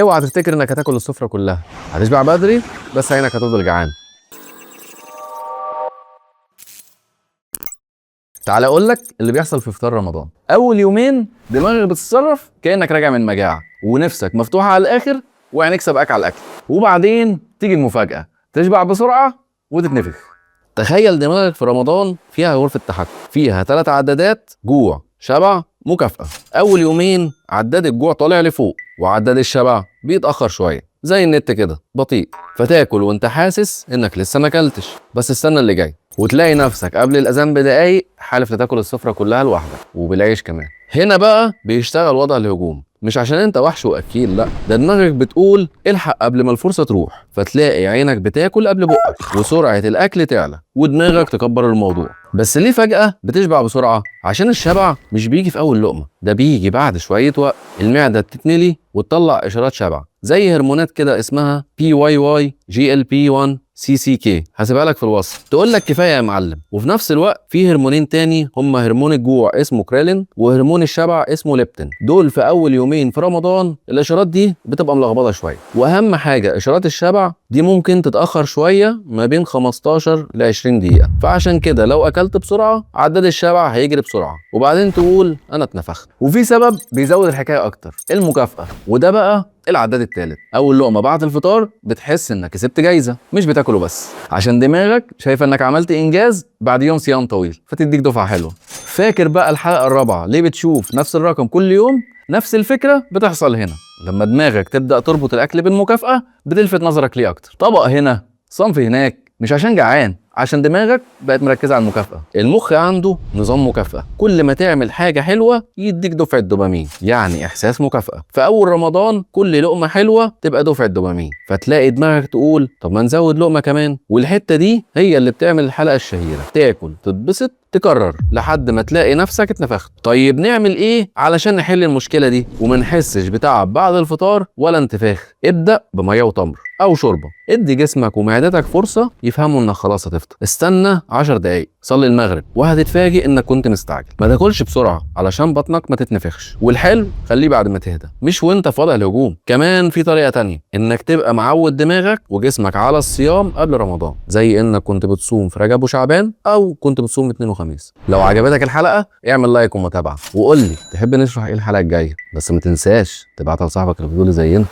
اوعى تفتكر انك هتاكل السفره كلها، هتشبع بدري بس عينك هتفضل جعان. تعال اقول لك اللي بيحصل في فطار رمضان. اول يومين دماغك بتتصرف كانك راجع من مجاعه ونفسك مفتوحه على الاخر وعينيك سابقاك على الاكل، وبعدين تيجي المفاجاه، تشبع بسرعه وتتنفخ. تخيل دماغك في رمضان فيها غرفه تحكم، فيها 3 عدادات: جوع، شبع، مكافاه. اول يومين عداد الجوع طالع لفوق وعداد الشبع بيتاخر شويه، زي النت كده بطيء، فتاكل وانت حاسس انك لسه ما اكلتش، بس استنى اللي جاي وتلاقي نفسك قبل الاذان بدقايق حالف لتاكل السفره كلها لوحدك وبالعيش كمان. هنا بقى بيشتغل وضع الهجوم، مش عشان انت وحش واكيل، لا، ده دماغك بتقول الحق قبل ما الفرصه تروح، فتلاقي عينك بتاكل قبل بقك وسرعه الاكل تعلى ودماغك تكبر الموضوع. بس ليه فجاه بتشبع بسرعه؟ عشان الشبع مش بيجي في اول لقمه، ده بيجي بعد شويه وقت. المعده بتتملي وتطلع اشارات شبع زي هرمونات كده اسمها PYY GLP-1 CCK، هسيبها لك في الوصف تقول لك كفايه يا معلم. وفي نفس الوقت في هرمونين تاني، هما هرمون الجوع اسمه كريلين وهرمون الشبع اسمه ليبتين. دول في اول يومين في رمضان الاشارات دي بتبقى ملخبطه شويه، واهم حاجه اشارات الشبع دي ممكن تتاخر شويه ما بين 15 ل 20 دقيقه، فعشان كده لو اكلت بسرعه عداد الشبع هيجري بسرعه وبعدين تقول انا اتنفخت. وفي سبب بيزود الحكايه اكتر، المكافاه، وده بقى العداد التالت. اول لقمه بعد الفطار بتحس انك كسبت جايزه، مش بتاكله بس عشان دماغك شايفه انك عملت انجاز بعد يوم صيام طويل، فتديك دفعه حلوه. فاكر بقى الحلقه الرابعه ليه بتشوف نفس الرقم كل يوم؟ نفس الفكره بتحصل هنا، لما دماغك تبدا تربط الاكل بالمكافاه بتلفت نظرك ليه اكتر. طبق هنا، صنف هناك، مش عشان جعان، عشان دماغك بقت مركزه على المكافاه. المخ عنده نظام مكافاه، كل ما تعمل حاجه حلوه يديك دفعه دوبامين، يعني احساس مكافاه. في اول رمضان كل لقمه حلوه تبقى دفعه دوبامين، فتلاقي دماغك تقول طب ما نزود لقمه كمان. والحته دي هي اللي بتعمل الحلقه الشهيره، تاكل تتبسط تكرر لحد ما تلاقي نفسك اتنفخت. طيب نعمل ايه علشان نحل المشكله دي وما نحسش بتعب بعد الفطار ولا انتفاخ؟ ابدا بميه وتمر او شوربه، ادي جسمك ومعدتك فرصه يفهموا انك خلاص هتفطر. استنى 10 دقايق، صلي المغرب، وهتتفاجئ انك كنت مستعجل. ما تاكلش بسرعه علشان بطنك ما تتنفخش، والحلو خليه بعد ما تهدى مش وانت في وضع الهجوم. كمان في طريقه تانية، انك تبقى معود دماغك وجسمك على الصيام قبل رمضان، زي انك كنت بتصوم في رجب وشعبان او كنت بتصوم اثنين وخميس. لو عجبتك الحلقه اعمل لايك ومتابعه، وقول لي تحب نشرح ايه الحلقه الجايه، بس ما تنساش تبعتها لصاحبك الفضولي زينا.